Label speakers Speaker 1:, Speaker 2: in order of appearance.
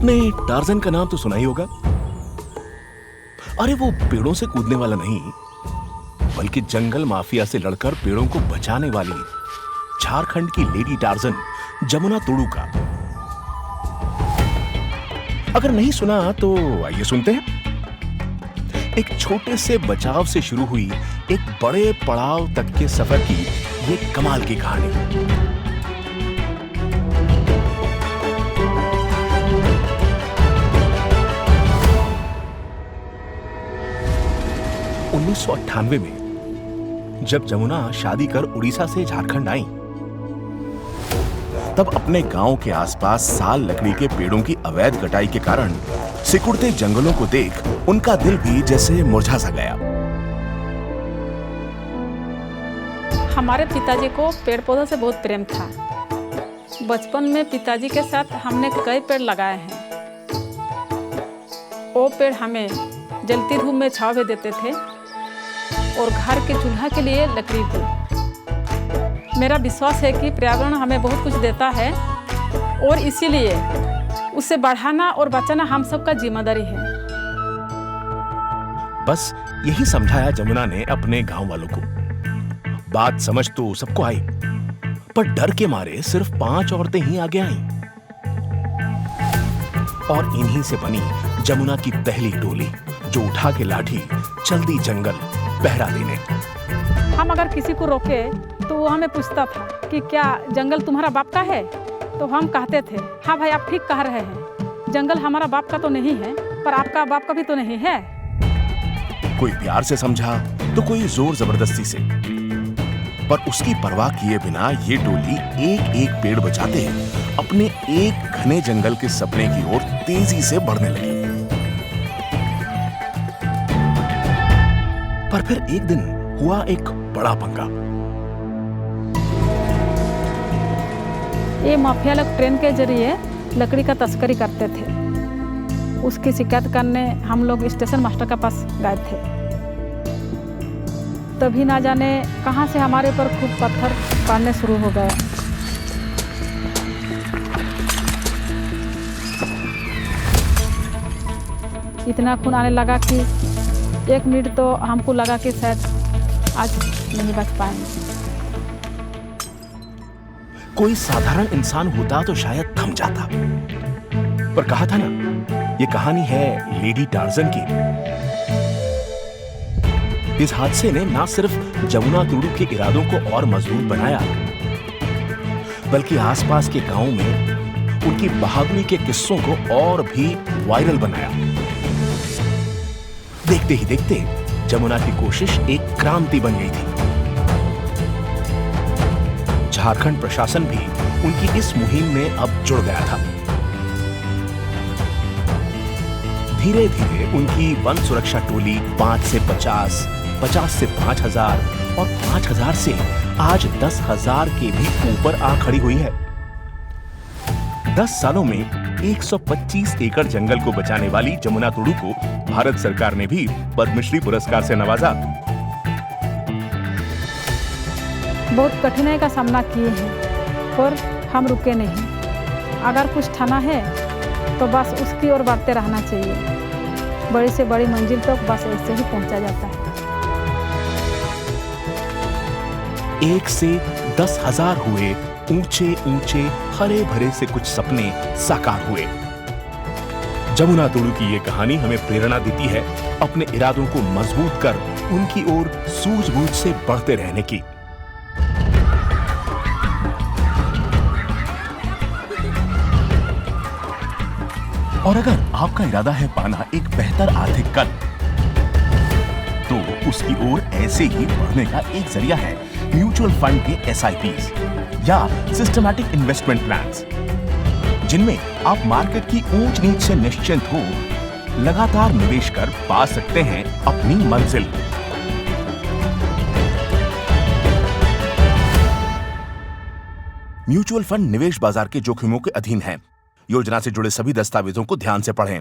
Speaker 1: आपने टार्जन का नाम तो सुना ही होगा। अरे वो पेड़ों से कूदने वाला नहीं, बल्कि जंगल माफिया से लड़कर पेड़ों को बचाने वाली झारखंड की लेडी टार्जन जमुना तुडू का। अगर नहीं सुना तो आइए सुनते हैं। एक छोटे से बचाव से शुरू हुई एक बड़े पड़ाव तक के सफर की ये कमाल की कहानी। 1998 में जब जमुना शादी कर उड़ीसा से झारखंड आई, तब अपने गांव के आसपास साल लकड़ी के पेड़ों की अवैध कटाई के कारण सिकुड़ते जंगलों को देख उनका दिल भी जैसे मुरझा सा गया।
Speaker 2: हमारे पिताजी को पेड़ पौधों से बहुत प्रेम था। बचपन में पिताजी के साथ हमने कई पेड़ लगाए हैं। वो पेड़ हमें जलती धूप में छांव भी देते थे और घर के चूल्हा के लिए लकड़ी भी। मेरा विश्वास है कि पर्यावरण हमें बहुत कुछ देता है और इसीलिए उसे बढ़ाना और बचाना हम सबका जिम्मेदारी है।
Speaker 1: बस यही समझाया जमुना ने अपने गांव वालों को। बात समझ तो सबको आई, पर डर के मारे सिर्फ 5 औरतें ही आगे आईं। और इन्हीं से बनी जमुना की पहली टोली, जो उठा के लाठी चल दी जंगल पहरा देने।
Speaker 2: हम अगर किसी को रोके तो वो हमें पूछता था कि क्या जंगल तुम्हारा बाप का है? तो हम कहते थे, हाँ भाई आप ठीक कह रहे हैं, जंगल हमारा बाप का तो नहीं है, पर आपका बाप का भी तो नहीं है।
Speaker 1: कोई प्यार से समझा तो कोई जोर जबरदस्ती से, पर उसकी परवाह किए बिना ये टोली एक एक पेड़ बचाते अपने एक घने जंगल के सपने की ओर तेजी से बढ़ने लगी। पर फिर एक दिन हुआ एक बड़ा पंगा।
Speaker 2: ये माफिया लोग ट्रेन के जरिए लकड़ी का तस्करी करते थे। उसकी शिकायत करने हम लोग स्टेशन मास्टर के पास गए थे। तभी ना जाने कहां से हमारे पर खूब पत्थर पड़ने शुरू हो गए। इतना खून आने लगा कि 1 मिनट तो हमको लगा कि शायद आज नहीं बच पाएंगे।
Speaker 1: कोई साधारण इंसान होता तो शायद थम जाता, पर कहा था ना, ये कहानी है लेडी टार्जन की। इस हादसे ने ना सिर्फ जमुना तुडू के इरादों को और मजबूत बनाया, बल्कि आसपास के गांव में उनकी बहादुरी के किस्सों को और भी वायरल बनाया। देखते ही देखते जमुना की कोशिश एक क्रांति बन गई थी। झारखंड प्रशासन भी उनकी इस मुहिम में अब जुड़ गया था। धीरे धीरे उनकी वन सुरक्षा टोली 5 से 50, 50 से 5000 और 5000 से आज 10,000 के भी ऊपर आ खड़ी हुई है। 10 सालों में 125 एकड़ जंगल को बचाने वाली जमुना तुडू को भारत सरकार ने भी पद्मश्री पुरस्कार से नवाजा।
Speaker 2: बहुत कठिनाई का सामना किए हैं, पर हम रुके नहीं। अगर कुछ ठाना है तो बस उसकी ओर बढ़ते रहना चाहिए। बड़ी से बड़ी मंजिल तक बस ऐसे ही पहुंचा जाता है।
Speaker 1: 1 से 10,000 हुए ऊंचे ऊंचे हरे भरे से कुछ सपने साकार हुए। जमुना तुडू की ये कहानी हमें प्रेरणा देती है अपने इरादों को मजबूत कर उनकी ओर सूझबूझ से बढ़ते रहने की। और अगर आपका इरादा है पाना एक बेहतर आर्थिक कल, तो उसकी ओर ऐसे ही बढ़ने का एक जरिया है म्यूचुअल फंड के SIPs या सिस्टमैटिक इन्वेस्टमेंट प्लान्स, जिनमें आप मार्केट की ऊंच नीच से निश्चिंत हो लगातार निवेश कर पा सकते हैं अपनी मंजिल। म्यूचुअल फंड निवेश बाजार के जोखिमों के अधीन है। योजना से जुड़े सभी दस्तावेजों को ध्यान से पढ़ें।